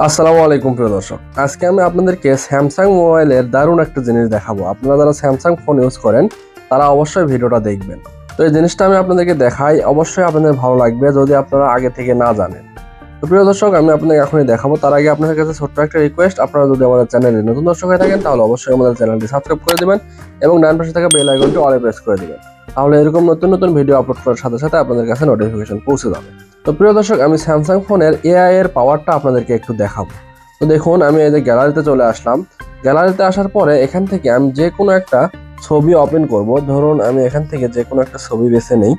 আসসালামু আলাইকুম প্রিয় দর্শক, আজকে আমি আপনাদেরকে স্যামসাং মোবাইলের দারুণ একটা জিনিস দেখাবো। আপনারা যারা স্যামসাং ফোন ইউজ করেন তারা অবশ্যই ভিডিওটা দেখবেন। তো এই জিনিসটা আমি আপনাদেরকে দেখাই, অবশ্যই আপনাদের ভালো লাগবে যদি আপনারা আগে থেকে না জানেন। তো প্রিয় দর্শক, আমি আপনাদের এখনই দেখাবো। তার আগে আপনাদের কাছে ছোট্ট একটা রিকোয়েস্ট, আপনারা যদি আমাদের চ্যানেলে নতুন দর্শক হয়ে থাকেন তাহলে অবশ্যই আমাদের চ্যানেলটি সাবস্ক্রাইব করে দিবেন এবং ডান পাশে থাকা বেল আইকনটি অলে প্রেস করে দিবেন। তাহলে এরকম নতুন নতুন ভিডিও আপলোড করার সাথে সাথে আপনাদের কাছে নোটিফিকেশন পৌঁছে যাবে। তো প্রিয় দর্শক, আমি স্যামসাং ফোনের এআই এর পাওয়ারটা আপনাদেরকে একটু দেখাবো। তো দেখুন, আমি এই যে গ্যালারিতে চলে আসলাম। গ্যালারিতে আসার পরে এখান থেকে আমি যে কোনো একটা ছবি ওপেন করব। ধরুন আমি এখান থেকে যে কোনো একটা ছবি বেছে নেই।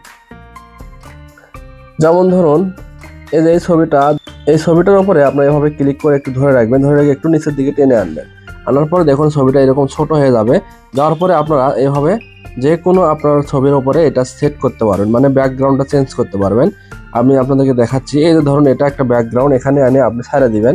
যেমন ধরুন এই যে এই ছবিটার উপরে আপনারা এভাবে ক্লিক করে একটু ধরে রাখবেন, ধরে রেখে একটু নিচের দিকে টেনে আনবেন। আনার পরে দেখুন ছবিটা এরকম ছোট হয়ে যাবে। যাওয়ার পরে আপনারা এভাবে যে কোনো আপনার ছবির উপরে এটা সেট করতে পারবেন, মানে ব্যাকগ্রাউন্ডটা চেঞ্জ করতে পারবেন। আমি আপনাদেরকে দেখাচ্ছি। এই যে ধরুন এটা একটা ব্যাকগ্রাউন্ড, এখানে এনে আপনি ছেড়ে দিবেন।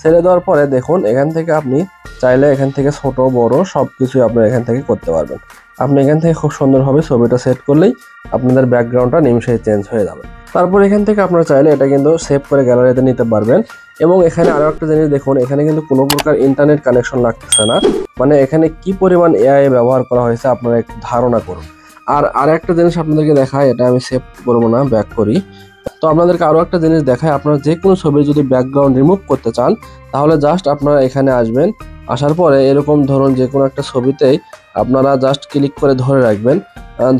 ছেড়ে দেওয়ার পরে দেখুন এখান থেকে আপনি চাইলে এখান থেকে ছোট বড় সব কিছুই আপনারা এখান থেকে করতে পারবেন। আপনি এখান থেকে খুব সুন্দরভাবে ছবিটা সেট করলেই আপনাদের ব্যাকগ্রাউন্ডটা নিমিশেই চেঞ্জ হয়ে যাবে। তারপর এখান থেকে আপনারা চাইলে এটা কিন্তু সেভ করে গ্যালারিতে নিতে পারবেন। এবং এখানে আরও একটা জিনিস দেখুন, এখানে কিন্তু কোনো প্রকার ইন্টারনেট কানেকশন লাগতেছে না। মানে এখানে কি পরিমাণ এআই ব্যবহার করা হয়েছে আপনারা একটু ধারণা করুন। আর একটা জিনিস আপনাদেরকে দেখায়, এটা আমি সেভ করবো না, ব্যাক করি। তো আপনাদেরকে আরও একটা জিনিস দেখায়, আপনারা যে কোনো ছবি যদি ব্যাকগ্রাউন্ড রিমুভ করতে চান তাহলে জাস্ট আপনারা এখানে আসবেন। আসার পরে এরকম ধরুন যে কোনো একটা ছবিতেই আপনারা জাস্ট ক্লিক করে ধরে রাখবেন।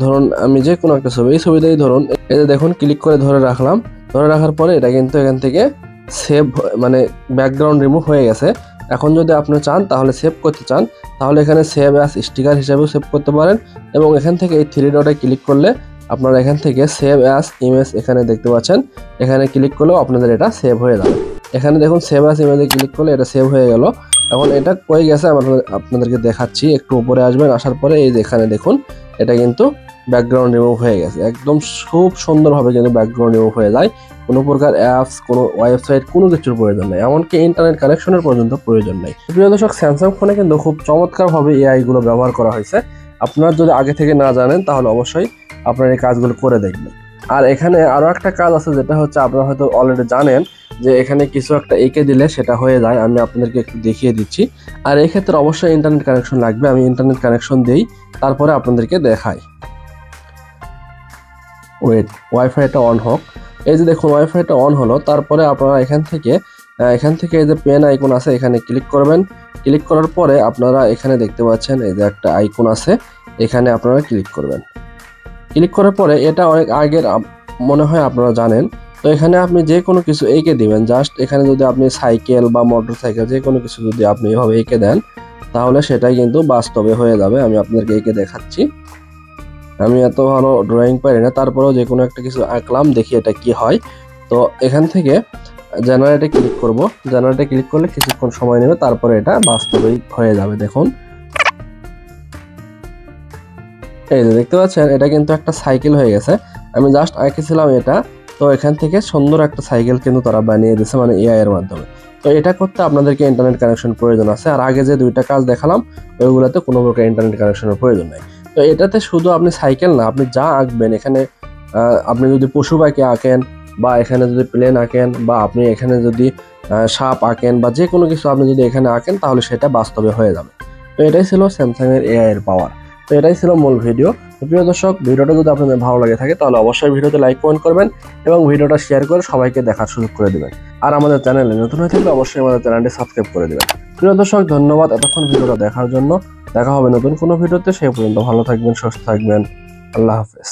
ধরুন আমি যে কোনো একটা ছবি, এই ছবিতেই ধরুন এই যে দেখুন ক্লিক করে ধরে রাখলাম। ধরে রাখার পরে এটা কিন্তু এখান থেকে সেভ, মানে ব্যাকগ্রাউন্ড রিমুভ হয়ে গেছে। এখন যদি আপনি চান তাহলে সেভ করতে চান তাহলে এখানে সেভ অ্যাজ স্টিকার হিসেবেও সেভ করতে পারেন। এবং এখান থেকে এই থ্রি ডটে ক্লিক করলে আপনারা এখান থেকে সেভ অ্যাজ ইমেজ এখানে দেখতে পাচ্ছেন, এখানে ক্লিক করলেও আপনাদের এটা সেভ হয়ে যাবে। এখানে দেখুন সেভ অ্যাজ ইমেজে ক্লিক করলে এটা সেভ হয়ে গেল। এখন এটা কই গেছে আপনাদেরকে দেখাচ্ছি। একটু উপরে আসবেন, আসার পরে এই যে এখানে দেখুন এটা কিন্তু ব্যাকগ্রাউন্ড রিমুভ হয়ে গেছে। একদম খুব সুন্দরভাবে কিন্তু ব্যাকগ্রাউন্ড রিমুভ হয়ে যায়। কোনো প্রকার অ্যাপস, কোনো ওয়েবসাইট, কোনো কিছুর প্রয়োজন নেই, এমনকি ইন্টারনেট কানেকশনের পর্যন্ত প্রয়োজন নেই। প্রিয় দর্শক, স্যামসাং ফোনে কিন্তু খুব চমৎকারভাবে এআই গুলো ব্যবহার করা হয়েছে। আপনারা যদি আগে থেকে না জানেন তাহলে অবশ্যই আপনারা এই কাজগুলো করে দেখবেন। আর এখানে আরও একটা কাজ আছে, যেটা হচ্ছে আপনারা হয়তো অলরেডি জানেন যে এখানে কিছু একটা এঁকে দিলে সেটা হয়ে যায়। আমি আপনাদেরকে একটু দেখিয়ে দিচ্ছি। আর এই ক্ষেত্রে অবশ্যই ইন্টারনেট কানেকশন লাগবে। আমি ইন্টারনেট কানেকশন দিই, তারপরে আপনাদেরকে দেখাই। ওয়াইফাইটা অন হোক। এই যে দেখুন ওয়াইফাইটা অন হলো। তারপরে আপনারা এখান থেকে এই যে পেন আইকন আছে এখানে ক্লিক করবেন। ক্লিক করার পরে আপনারা এখানে দেখতে পাচ্ছেন এই যে একটা আইকন আছে, এখানে আপনারা ক্লিক করবেন। ক্লিক করার পরে এটা অনেক আগের মনে হয় আপনারা জানেন। তো এখানে আপনি যে কোনো কিছু এঁকে দিবেন। জাস্ট এখানে যদি আপনি সাইকেল বা মোটর সাইকেল যে কোনো কিছু যদি আপনি এভাবে এঁকে দেন তাহলে সেটাই কিন্তু বাস্তবে হয়ে যাবে। আমি আপনাদেরকে এঁকে দেখাচ্ছি। আমি এত ভালো ড্রয়িং পারি না, তারপরেও যে কোনো একটা কিছু আঁকলাম, দেখি এটা কি হয়। তো এখান থেকে জেনারেটে ক্লিক করব। জেনারেটে ক্লিক করলে কিছুক্ষণ সময় নেবে, তারপরে এটা বাস্তবেই হয়ে যাবে। দেখুন এই যে দেখতে পাচ্ছেন এটা কিন্তু একটা সাইকেল হয়ে গেছে। আমি জাস্ট আঁকেছিলাম এটা, তো এখান থেকে সুন্দর একটা সাইকেল কিন্তু তারা বানিয়ে দিয়েছে, মানে এআই এর মাধ্যমে। তো এটা করতে আপনাদেরকে ইন্টারনেট কানেকশন প্রয়োজন আছে। আর আগে যে দুইটা কাজ দেখালাম ওইগুলোতে কোনো প্রকার ইন্টারনেট কানেকশনের প্রয়োজন নেই। তো এটাতে শুধু আপনি সাইকেল না, আপনি যা আঁকবেন এখানে, আপনি যদি পশু পাখি আঁকেন বা এখানে যদি প্লেন আঁকেন বা আপনি এখানে যদি সাপ আঁকেন বা যে কোনো কিছু আপনি যদি এখানে আঁকেন তাহলে সেটা বাস্তবে হয়ে যাবে। তো এটাই ছিল স্যামসাং এর এআই এর পাওয়ার। তো এটাই ছিল মূল ভিডিও। তো প্রিয় দর্শক, ভিডিওটা যদি আপনাদের ভালো লাগে থাকে তাহলে অবশ্যই ভিডিওতে লাইক কমেন্ট করবেন এবং ভিডিওটা শেয়ার করে সবাইকে দেখার সুযোগ করে দিবেন। আর আমাদের চ্যানেলে নতুন হয়ে থাকলে অবশ্যই আমাদের চ্যানেলটি সাবস্ক্রাইব করে দিবেন। প্রিয় দর্শক, ধন্যবাদ এতক্ষণ ভিডিওটা দেখার জন্য। দেখা হবে নতুন কোনো ভিডিওতে। সেই পর্যন্ত ভালো থাকবেন, সুস্থ থাকবেন। আল্লাহ হাফেজ।